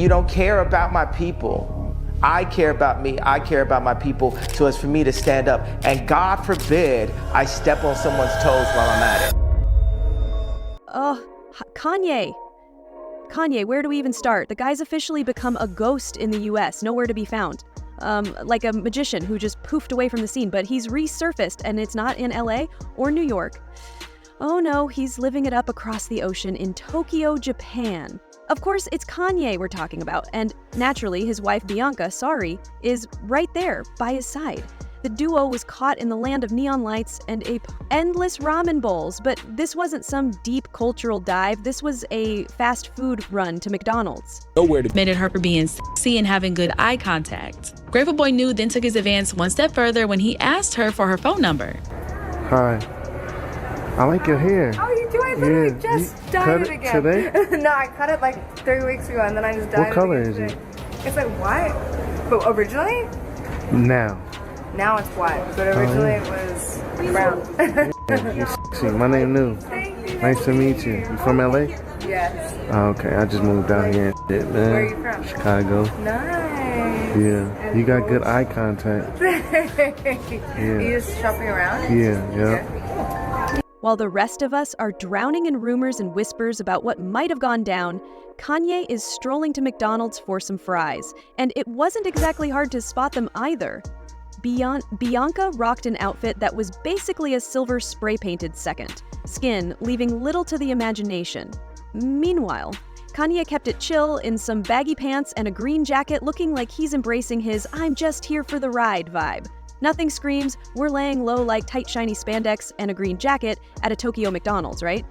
You don't care about my people. I care about me, I care about my people, so it's for me to stand up. And God forbid I step on someone's toes while I'm at it. Kanye, where do we even start? The guy's officially become a ghost in the US, nowhere to be found. Like a magician who just poofed away from the scene, but he's resurfaced and it's not in LA or New York. Oh no, he's living it up across the ocean in Tokyo, Japan. Of course, it's Kanye we're talking about, and naturally, his wife Bianca, is right there by his side. The duo was caught in the land of neon lights and endless ramen bowls, but this wasn't some deep cultural dive. This was a fast food run to McDonald's. Nowhere to admitted her for being sexy and having good eye contact. Grateful Boy New then took his advance one step further when he asked her for her phone number. Hi. I like your hair. Oh, you do? I literally just dyed it again. Today? No, I cut it like 3 weeks ago and then I just dyed it. What color again is today. It's like white. But originally? Now Now it's white. But originally it was brown. Yeah, you're sexy. My name New. Thank you. Nice to meet you. You from LA? Yes. Oh, okay, I just moved down here and shit, man. Where are you from? Chicago. Nice. Yeah. You got good eye contact. Yeah. You just shopping around? Yeah. While the rest of us are drowning in rumors and whispers about what might have gone down, Kanye is strolling to McDonald's for some fries. And it wasn't exactly hard to spot them either. Bianca rocked an outfit that was basically a silver spray-painted second skin, leaving little to the imagination. Meanwhile, Kanye kept it chill in some baggy pants and a green jacket, looking like he's embracing his "I'm just here for the ride" vibe. Nothing screams, we're laying low like tight shiny spandex and a green jacket at a Tokyo McDonald's, right?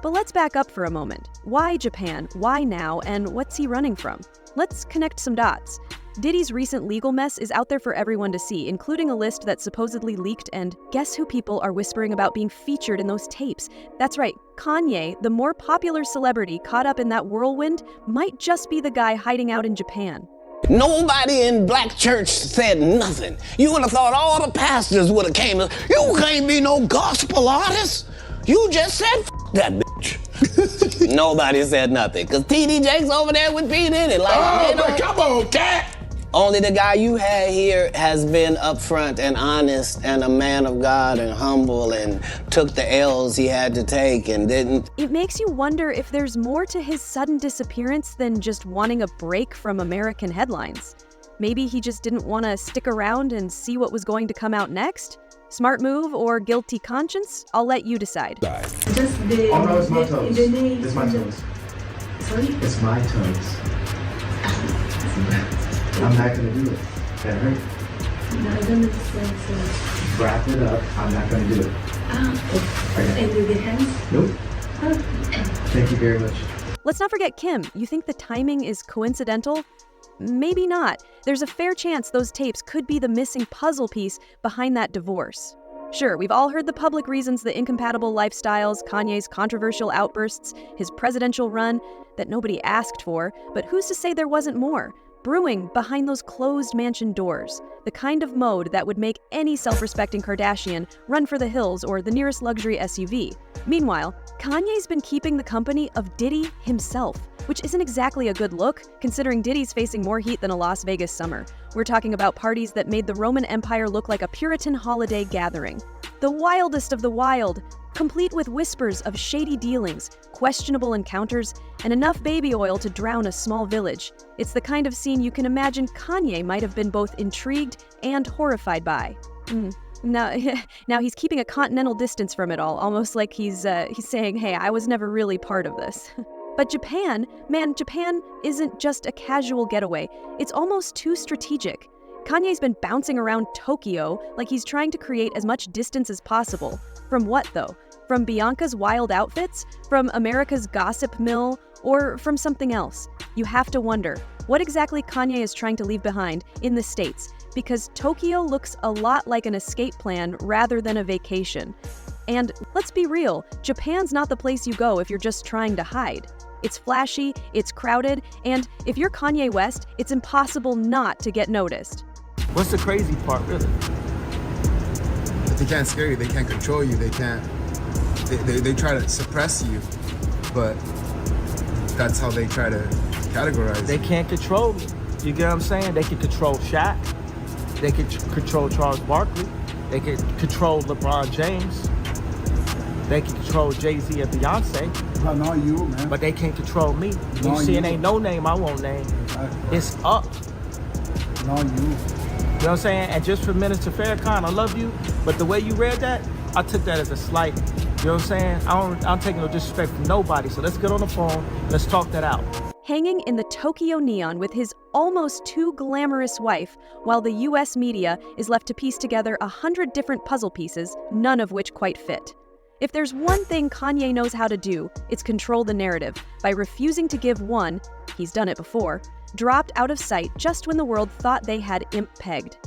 But let's back up for a moment. Why Japan? Why now? And what's he running from? Let's connect some dots. Diddy's recent legal mess is out there for everyone to see, including a list that supposedly leaked, and guess who people are whispering about being featured in those tapes? That's right, Kanye, the more popular celebrity caught up in that whirlwind, might just be the guy hiding out in Japan. Nobody in black church said nothing. You would have thought all the pastors would have came. You can't be no gospel artist. You just said that bitch. Nobody said nothing. Cause TD Jakes over there with P. Diddy. Like, but come on, cat. Only the guy you had here has been upfront and honest and a man of God and humble and took the L's he had to take and didn't. It makes you wonder if there's more to his sudden disappearance than just wanting a break from American headlines. Maybe he just didn't want to stick around and see what was going to come out next? Smart move or guilty conscience? I'll let you decide. Just the, oh no, it's my toes. It's my toes. Sorry? It's my toes. I'm not gonna do it. That hurt. No, I don't understand. So. Wrap it up. I'm not gonna do it. Okay. And with the hands? Nope. Okay. Thank you very much. Let's not forget Kim. You think the timing is coincidental? Maybe not. There's a fair chance those tapes could be the missing puzzle piece behind that divorce. Sure, we've all heard the public reasons, the incompatible lifestyles, Kanye's controversial outbursts, his presidential run that nobody asked for, but who's to say there wasn't more? Brewing behind those closed mansion doors, the kind of mode that would make any self-respecting Kardashian run for the hills or the nearest luxury SUV. Meanwhile, Kanye's been keeping the company of Diddy himself, which isn't exactly a good look, considering Diddy's facing more heat than a Las Vegas summer. We're talking about parties that made the Roman Empire look like a Puritan holiday gathering. The wildest of the wild, complete with whispers of shady dealings, questionable encounters, and enough baby oil to drown a small village. It's the kind of scene you can imagine Kanye might have been both intrigued and horrified by. Now he's keeping a continental distance from it all, almost like he's saying, hey, I was never really part of this. But Japan isn't just a casual getaway. It's almost too strategic. Kanye's been bouncing around Tokyo like he's trying to create as much distance as possible. From what, though? From Bianca's wild outfits? From America's gossip mill? Or from something else? You have to wonder, what exactly Kanye is trying to leave behind in the States? Because Tokyo looks a lot like an escape plan rather than a vacation. And let's be real, Japan's not the place you go if you're just trying to hide. It's flashy, it's crowded, and if you're Kanye West, it's impossible not to get noticed. What's the crazy part, really? They can't scare you, they can't control you, they can't, they try to suppress you, but that's how they try to categorize. They can't control me. You get what I'm saying? They can control Shaq. They can control Charles Barkley. They can control LeBron James. They can control Jay-Z and Beyonce. But not you, man. But they can't control me. You see, it ain't no name I won't name. It's up. Not you. You know what I'm saying? And just for Minister Farrakhan, I love you, but the way you read that, I took that as a slight. You know what I'm saying? I'm taking no disrespect from nobody, so let's get on the phone, let's talk that out. Hanging in the Tokyo neon with his almost too glamorous wife, while the US media is left to piece together 100 different puzzle pieces, none of which quite fit. If there's one thing Kanye knows how to do, it's control the narrative by refusing to give one, he's done it before, dropped out of sight just when the world thought they had imp pegged.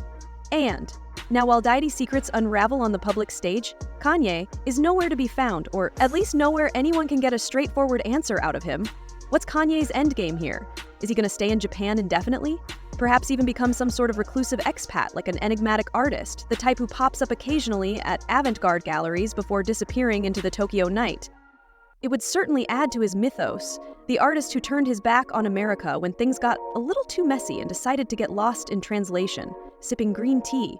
And now while Diddy's secrets unravel on the public stage, Kanye is nowhere to be found, or at least nowhere anyone can get a straightforward answer out of him. What's Kanye's endgame here? Is he going to stay in Japan indefinitely? Perhaps even become some sort of reclusive expat like an enigmatic artist, the type who pops up occasionally at avant-garde galleries before disappearing into the Tokyo night? It would certainly add to his mythos, the artist who turned his back on America when things got a little too messy and decided to get lost in translation, sipping green tea.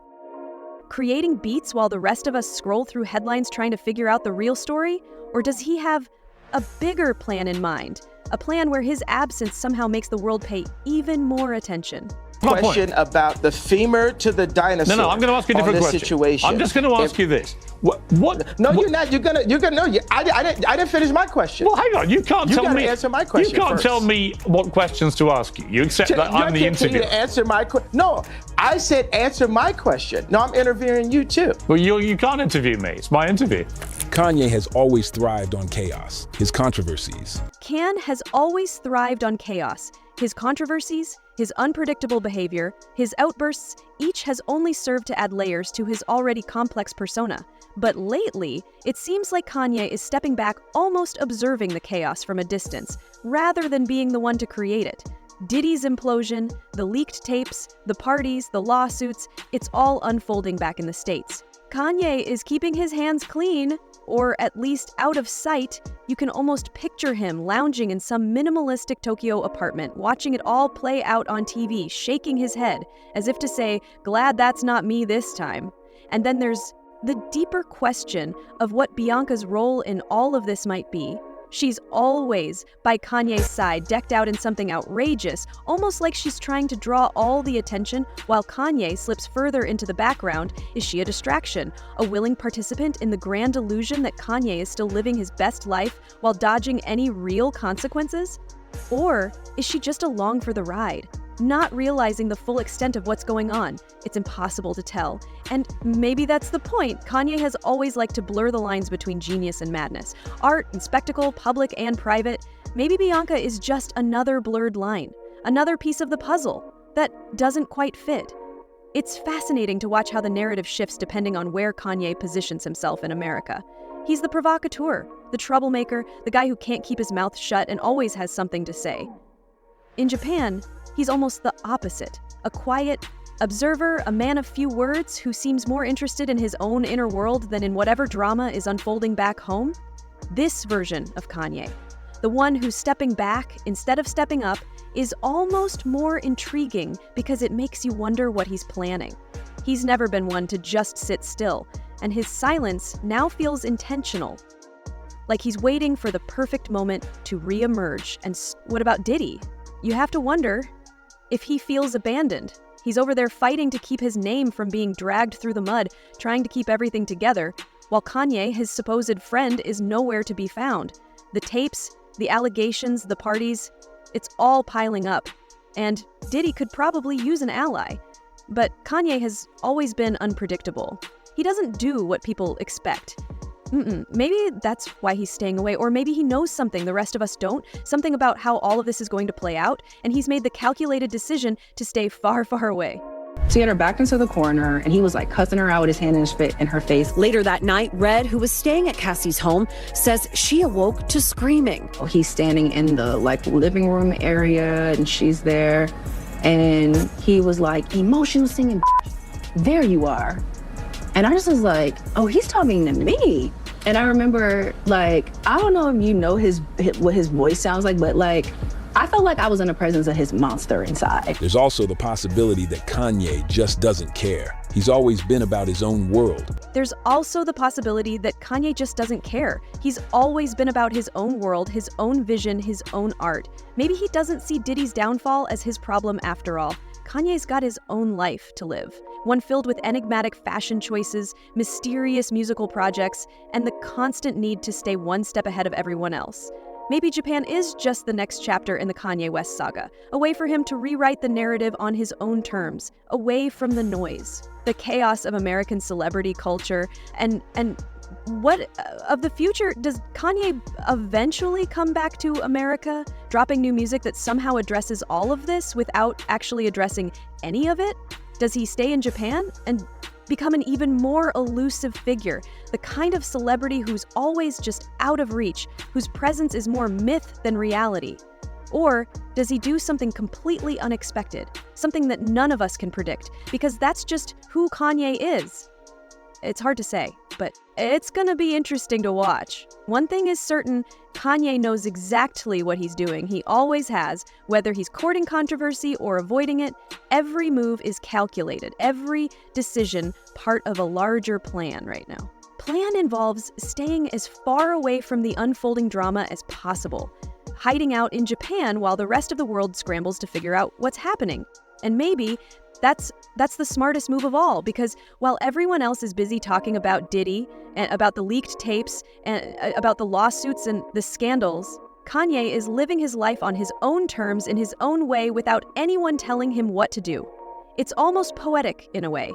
Creating beats while the rest of us scroll through headlines trying to figure out the real story? Or does he have a bigger plan in mind? A plan where his absence somehow makes the world pay even more attention. Question about the femur to the dinosaur. No, I'm going to ask you a different question. Situation. I'm just going to ask you this. What? No, you're not. You're gonna. No, I didn't finish my question. Well, hang on. You can't tell me. You gotta answer my question. You can't first. tell me what questions to ask you. You accept that I'm the interviewer. You to answer my question. No, I said answer my question. No, I'm interviewing you too. Well, you can't interview me. It's my interview. Kanye has always thrived on chaos. His controversies. Can has always thrived on chaos. His controversies, his unpredictable behavior, his outbursts, each has only served to add layers to his already complex persona. But lately, it seems like Kanye is stepping back, almost observing the chaos from a distance, rather than being the one to create it. Diddy's implosion, the leaked tapes, the parties, the lawsuits, it's all unfolding back in the States. Kanye is keeping his hands clean, or at least out of sight. You can almost picture him lounging in some minimalistic Tokyo apartment, watching it all play out on TV, shaking his head, as if to say, glad that's not me this time. And then there's the deeper question of what Bianca's role in all of this might be. She's always by Kanye's side, decked out in something outrageous, almost like she's trying to draw all the attention while Kanye slips further into the background. Is she a distraction, a willing participant in the grand illusion that Kanye is still living his best life while dodging any real consequences? Or is she just along for the ride, not realizing the full extent of what's going on? It's impossible to tell. And maybe that's the point. Kanye has always liked to blur the lines between genius and madness, art and spectacle, public and private. Maybe Bianca is just another blurred line, another piece of the puzzle that doesn't quite fit. It's fascinating to watch how the narrative shifts depending on where Kanye positions himself in America. He's the provocateur, the troublemaker, the guy who can't keep his mouth shut and always has something to say. In Japan, he's almost the opposite, a quiet observer, a man of few words who seems more interested in his own inner world than in whatever drama is unfolding back home. This version of Kanye, the one who's stepping back instead of stepping up, is almost more intriguing because it makes you wonder what he's planning. He's never been one to just sit still, and his silence now feels intentional, like he's waiting for the perfect moment to re-emerge. And what about Diddy? You have to wonder if he feels abandoned. He's over there fighting to keep his name from being dragged through the mud, trying to keep everything together, while Kanye, his supposed friend, is nowhere to be found. The tapes, the allegations, the parties, it's all piling up. And Diddy could probably use an ally. But Kanye has always been unpredictable. He doesn't do what people expect. Maybe that's why he's staying away, or maybe he knows something the rest of us don't, something about how all of this is going to play out, and he's made the calculated decision to stay far, far away. So he had her backed into the corner, and he was like cussing her out with his hand in her face. Later that night, Red, who was staying at Cassie's home, says she awoke to screaming. He's standing in the living room area, and she's there, and he was like, emotional singing, there you are. And I just was like, oh, he's talking to me. And I remember, I don't know if you know what his voice sounds like, but I felt like I was in the presence of his monster inside. There's also the possibility that Kanye just doesn't care. He's always been about his own world. There's also the possibility that Kanye just doesn't care. He's always been about his own world, his own vision, his own art. Maybe he doesn't see Diddy's downfall as his problem after all. Kanye's got his own life to live, one filled with enigmatic fashion choices, mysterious musical projects, and the constant need to stay one step ahead of everyone else. Maybe Japan is just the next chapter in the Kanye West saga, a way for him to rewrite the narrative on his own terms, away from the noise, the chaos of American celebrity culture, and what of the future? Does Kanye eventually come back to America, dropping new music that somehow addresses all of this without actually addressing any of it? Does he stay in Japan and become an even more elusive figure, the kind of celebrity who's always just out of reach, whose presence is more myth than reality? Or does he do something completely unexpected, something that none of us can predict, because that's just who Kanye is? It's hard to say, but it's gonna be interesting to watch. One thing is certain, Kanye knows exactly what he's doing. He always has. Whether he's courting controversy or avoiding it, every move is calculated, every decision part of a larger plan right now. Plan involves staying as far away from the unfolding drama as possible, hiding out in Japan while the rest of the world scrambles to figure out what's happening. And maybe that's the smartest move of all, because while everyone else is busy talking about Diddy and about the leaked tapes and about the lawsuits and the scandals, Kanye is living his life on his own terms in his own way without anyone telling him what to do. It's almost poetic in a way.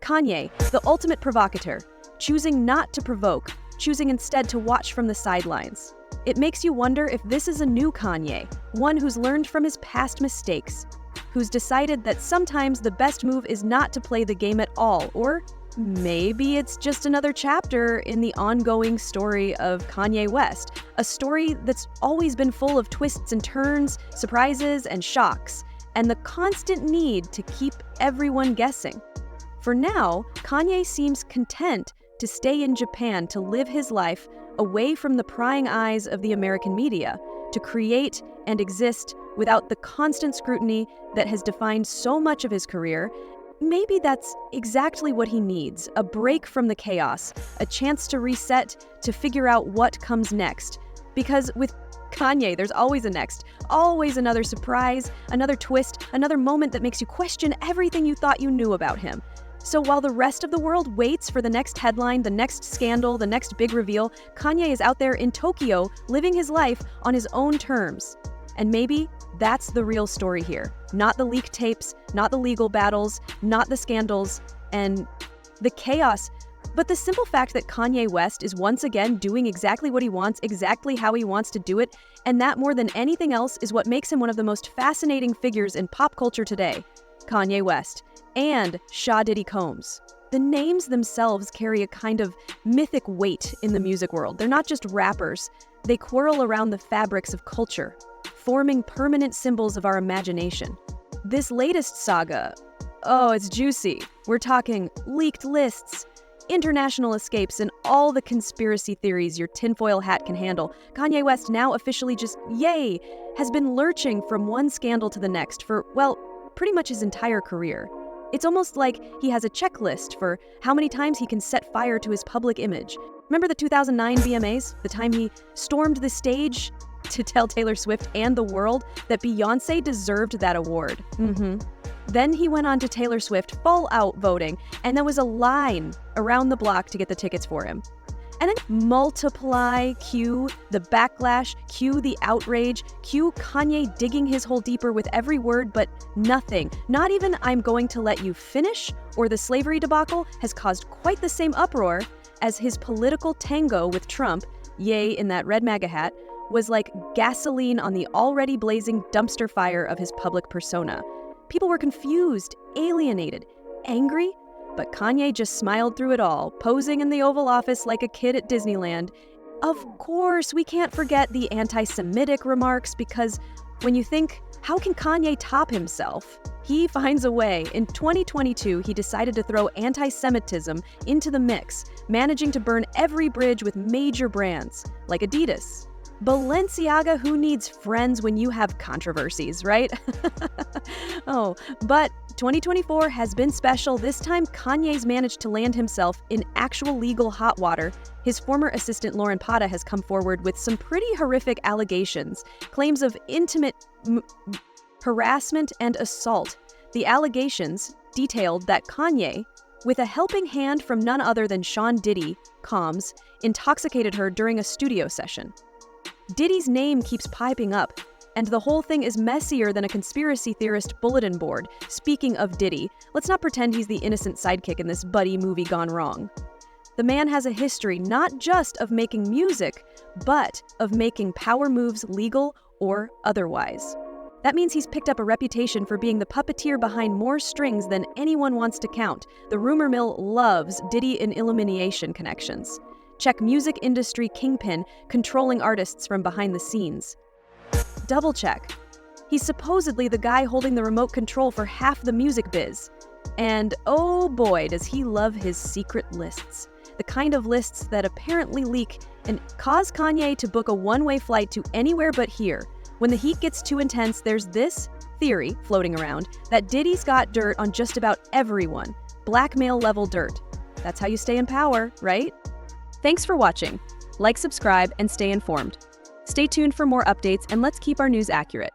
Kanye, the ultimate provocateur, choosing not to provoke, choosing instead to watch from the sidelines. It makes you wonder if this is a new Kanye, one who's learned from his past mistakes, who's decided that sometimes the best move is not to play the game at all, or maybe it's just another chapter in the ongoing story of Kanye West, a story that's always been full of twists and turns, surprises and shocks, and the constant need to keep everyone guessing. For now, Kanye seems content to stay in Japan to live his life away from the prying eyes of the American media, to create and exist without the constant scrutiny that has defined so much of his career. Maybe that's exactly what he needs, a break from the chaos, a chance to reset, to figure out what comes next. Because with Kanye, there's always a next, always another surprise, another twist, another moment that makes you question everything you thought you knew about him. So while the rest of the world waits for the next headline, the next scandal, the next big reveal, Kanye is out there in Tokyo living his life on his own terms. And maybe that's the real story here. Not the leaked tapes, not the legal battles, not the scandals, and the chaos, but the simple fact that Kanye West is once again doing exactly what he wants, exactly how he wants to do it, and that more than anything else is what makes him one of the most fascinating figures in pop culture today. Kanye West and Sha Diddy Combs. The names themselves carry a kind of mythic weight in the music world. They're not just rappers. They whirl around the fabrics of culture, forming permanent symbols of our imagination. This latest saga, oh, it's juicy. We're talking leaked lists, international escapes, and all the conspiracy theories your tinfoil hat can handle. Kanye West, now officially just, yay, has been lurching from one scandal to the next for, well, pretty much his entire career. It's almost like he has a checklist for how many times he can set fire to his public image. Remember the 2009 VMAs? The time he stormed the stage to tell Taylor Swift and the world that Beyoncé deserved that award. Then he went on to Taylor Swift full-out voting, and there was a line around the block to get the tickets for him. And then multiply, cue the backlash, cue the outrage, cue Kanye digging his hole deeper with every word, but nothing, not even "I'm going to let you finish" or the slavery debacle, has caused quite the same uproar as his political tango with Trump, yay in that red MAGA hat, was like gasoline on the already blazing dumpster fire of his public persona. People were confused, alienated, angry, but Kanye just smiled through it all, posing in the Oval Office like a kid at Disneyland. Of course, we can't forget the anti-Semitic remarks, because when you think, how can Kanye top himself? He finds a way. In 2022, he decided to throw anti-Semitism into the mix, managing to burn every bridge with major brands like Adidas, Balenciaga, who needs friends when you have controversies, right? Oh, but 2024 has been special. This time, Kanye's managed to land himself in actual legal hot water. His former assistant, Lauren Pata, has come forward with some pretty horrific allegations, claims of intimate harassment and assault. The allegations detailed that Kanye, with a helping hand from none other than Sean Diddy, Combs, intoxicated her during a studio session. Diddy's name keeps piping up, and the whole thing is messier than a conspiracy theorist bulletin board. Speaking of Diddy, let's not pretend he's the innocent sidekick in this buddy movie gone wrong. The man has a history not just of making music, but of making power moves legal or otherwise. That means he's picked up a reputation for being the puppeteer behind more strings than anyone wants to count. The rumor mill loves Diddy and Illumination connections. Check music industry kingpin controlling artists from behind the scenes. Double check. He's supposedly the guy holding the remote control for half the music biz. And oh boy, does he love his secret lists. The kind of lists that apparently leak and cause Kanye to book a one-way flight to anywhere but here. When the heat gets too intense, there's this theory floating around that Diddy's got dirt on just about everyone. Blackmail-level dirt. That's how you stay in power, right? Thanks for watching. Like, subscribe, and stay informed. Stay tuned for more updates, and let's keep our news accurate.